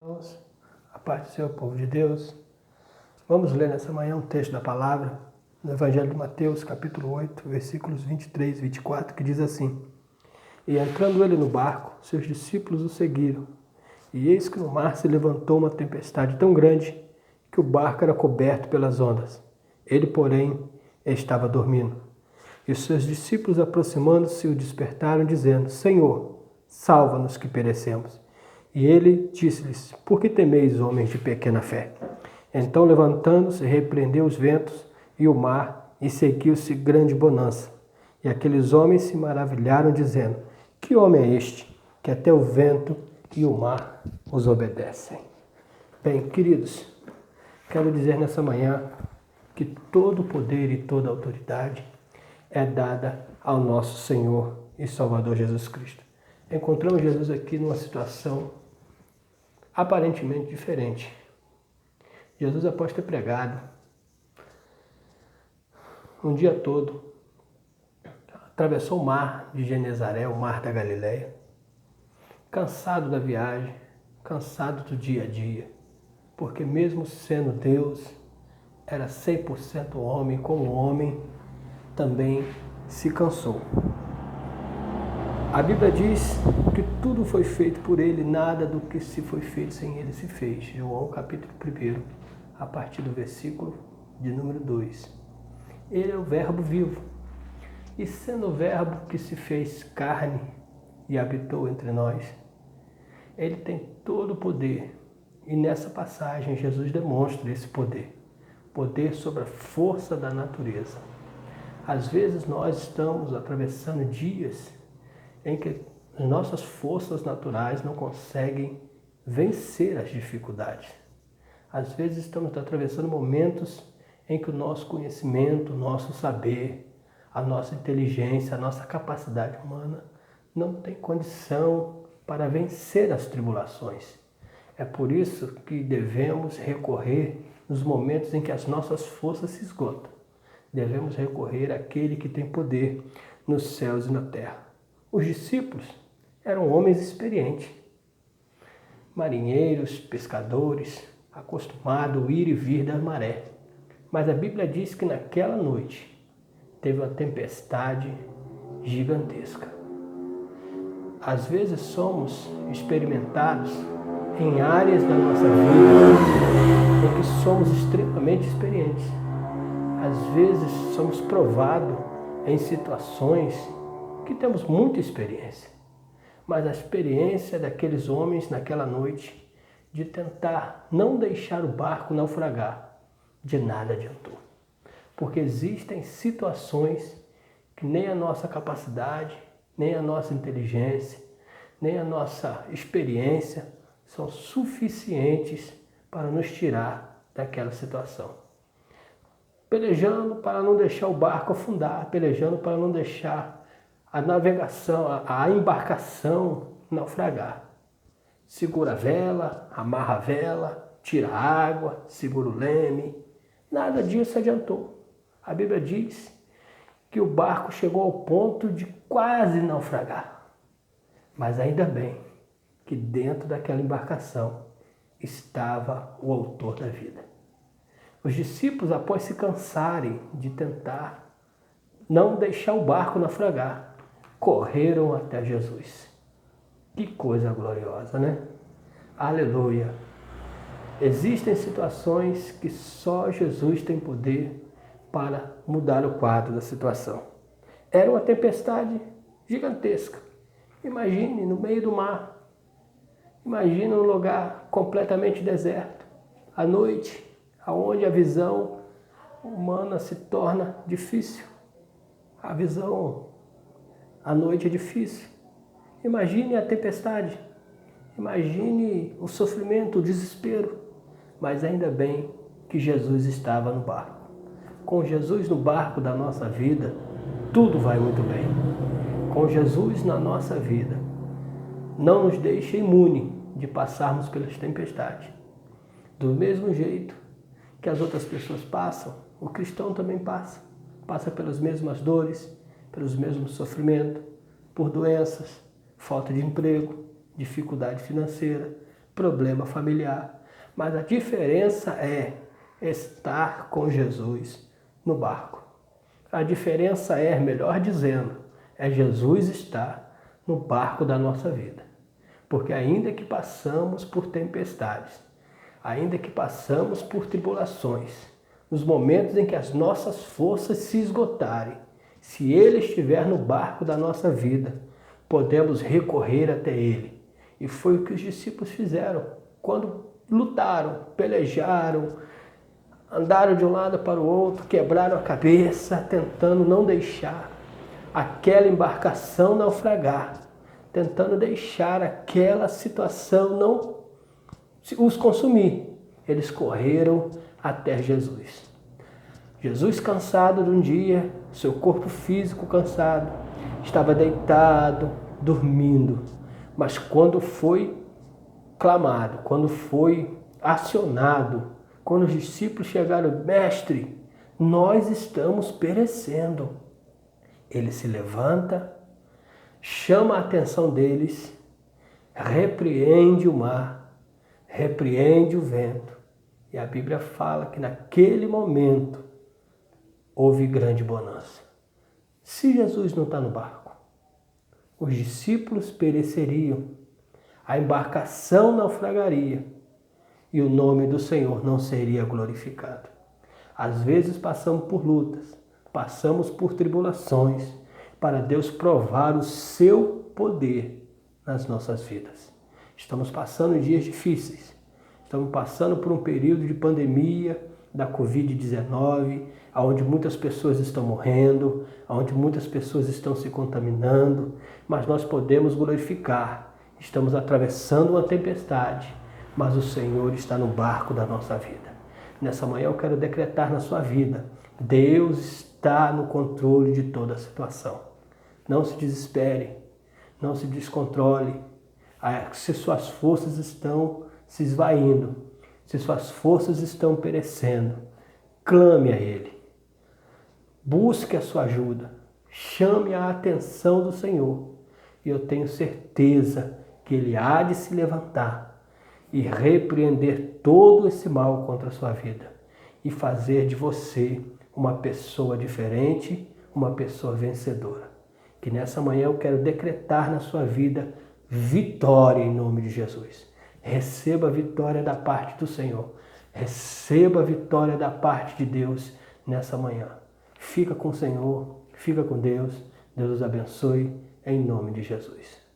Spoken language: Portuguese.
Irmãos, a paz do Senhor, povo de Deus. Vamos ler nessa manhã um texto da palavra no Evangelho de Mateus, capítulo 8, versículos 23 e 24, que diz assim: E entrando ele no barco, seus discípulos o seguiram. E eis que no mar se levantou uma tempestade tão grande que o barco era coberto pelas ondas. Ele, porém, estava dormindo. E os seus discípulos, aproximando-se, o despertaram, dizendo: Senhor, salva-nos que perecemos. E ele disse-lhes: Por que temeis, homens de pequena fé? Então, levantando-se, repreendeu os ventos e o mar, e seguiu-se grande bonança. E aqueles homens se maravilharam, dizendo: Que homem é este, que até o vento e o mar os obedecem? Bem, queridos, quero dizer nessa manhã que todo o poder e toda a autoridade é dada ao nosso Senhor e Salvador Jesus Cristo. Encontramos Jesus aqui numa situação aparentemente diferente. Jesus, após ter pregado um dia todo, atravessou o mar de Genezaré, o mar da Galileia, cansado da viagem, cansado do dia a dia, porque mesmo sendo Deus, era 100% homem, como homem também se cansou. A Bíblia diz que tudo foi feito por ele, nada do que se foi feito sem ele se fez. João capítulo 1, a partir do versículo de número 2. Ele é o verbo vivo. E sendo o verbo que se fez carne e habitou entre nós, ele tem todo o poder. E nessa passagem Jesus demonstra esse poder. Poder sobre a força da natureza. Às vezes nós estamos atravessando dias em que as nossas forças naturais não conseguem vencer as dificuldades. Às vezes estamos atravessando momentos em que o nosso conhecimento, o nosso saber, a nossa inteligência, a nossa capacidade humana não tem condição para vencer as tribulações. É por isso que devemos recorrer nos momentos em que as nossas forças se esgotam. Devemos recorrer àquele que tem poder nos céus e na terra. Os discípulos eram homens experientes, marinheiros, pescadores, acostumados a ir e vir da maré. Mas a Bíblia diz que naquela noite teve uma tempestade gigantesca. Às vezes somos experimentados em áreas da nossa vida em que somos extremamente experientes. Às vezes somos provados em situações que temos muita experiência, mas a experiência daqueles homens naquela noite de tentar não deixar o barco naufragar, de nada adiantou. Porque existem situações que nem a nossa capacidade, nem a nossa inteligência, nem a nossa experiência são suficientes para nos tirar daquela situação. Pelejando para não deixar o barco afundar, pelejando para não deixar a navegação, a embarcação naufragar. Segura a vela, amarra a vela, tira a água, segura o leme. Nada disso adiantou. A Bíblia diz que o barco chegou ao ponto de quase naufragar. Mas ainda bem que dentro daquela embarcação estava o autor da vida. Os discípulos, após se cansarem de tentar não deixar o barco naufragar, correram até Jesus. Que coisa gloriosa, né? Aleluia! Existem situações que só Jesus tem poder para mudar o quadro da situação. Era uma tempestade gigantesca. Imagine no meio do mar. Imagine um lugar completamente deserto. À noite, onde a visão humana se torna difícil. A visão à noite é difícil. Imagine a tempestade. Imagine o sofrimento, o desespero. Mas ainda bem que Jesus estava no barco. Com Jesus no barco da nossa vida, tudo vai muito bem. Com Jesus na nossa vida, não nos deixa imune de passarmos pelas tempestades. Do mesmo jeito que as outras pessoas passam, o cristão também passa. Passa pelas mesmas dores, pelos mesmos sofrimentos, por doenças, falta de emprego, dificuldade financeira, problema familiar, mas a diferença é estar com Jesus no barco. A diferença é, melhor dizendo, é Jesus estar no barco da nossa vida. Porque ainda que passamos por tempestades, ainda que passamos por tribulações, nos momentos em que as nossas forças se esgotarem, se Ele estiver no barco da nossa vida, podemos recorrer até Ele. E foi o que os discípulos fizeram quando lutaram, pelejaram, andaram de um lado para o outro, quebraram a cabeça, tentando não deixar aquela embarcação naufragar, tentando deixar aquela situação não os consumir. Eles correram até Jesus. Jesus, cansado de um dia, seu corpo físico cansado, estava deitado, dormindo. Mas quando foi clamado, quando foi acionado, quando os discípulos chegaram, mestre, nós estamos perecendo. Ele se levanta, chama a atenção deles, repreende o mar, repreende o vento. E a Bíblia fala que naquele momento houve grande bonança. Se Jesus não está no barco, os discípulos pereceriam, a embarcação naufragaria e o nome do Senhor não seria glorificado. Às vezes passamos por lutas, passamos por tribulações, para Deus provar o seu poder nas nossas vidas. Estamos passando dias difíceis, estamos passando por um período de pandemia da Covid-19, onde muitas pessoas estão morrendo, onde muitas pessoas estão se contaminando, mas nós podemos glorificar. Estamos atravessando uma tempestade, mas o Senhor está no barco da nossa vida. Nessa manhã eu quero decretar na sua vida, Deus está no controle de toda a situação. Não se desespere, não se descontrole. Se suas forças estão se esvaindo, se suas forças estão perecendo, clame a Ele. Busque a sua ajuda, chame a atenção do Senhor. E eu tenho certeza que Ele há de se levantar e repreender todo esse mal contra a sua vida e fazer de você uma pessoa diferente, uma pessoa vencedora. Que nessa manhã eu quero decretar na sua vida vitória em nome de Jesus. Receba a vitória da parte do Senhor. Receba a vitória da parte de Deus nessa manhã. Fica com o Senhor, fica com Deus. Deus os abençoe em nome de Jesus.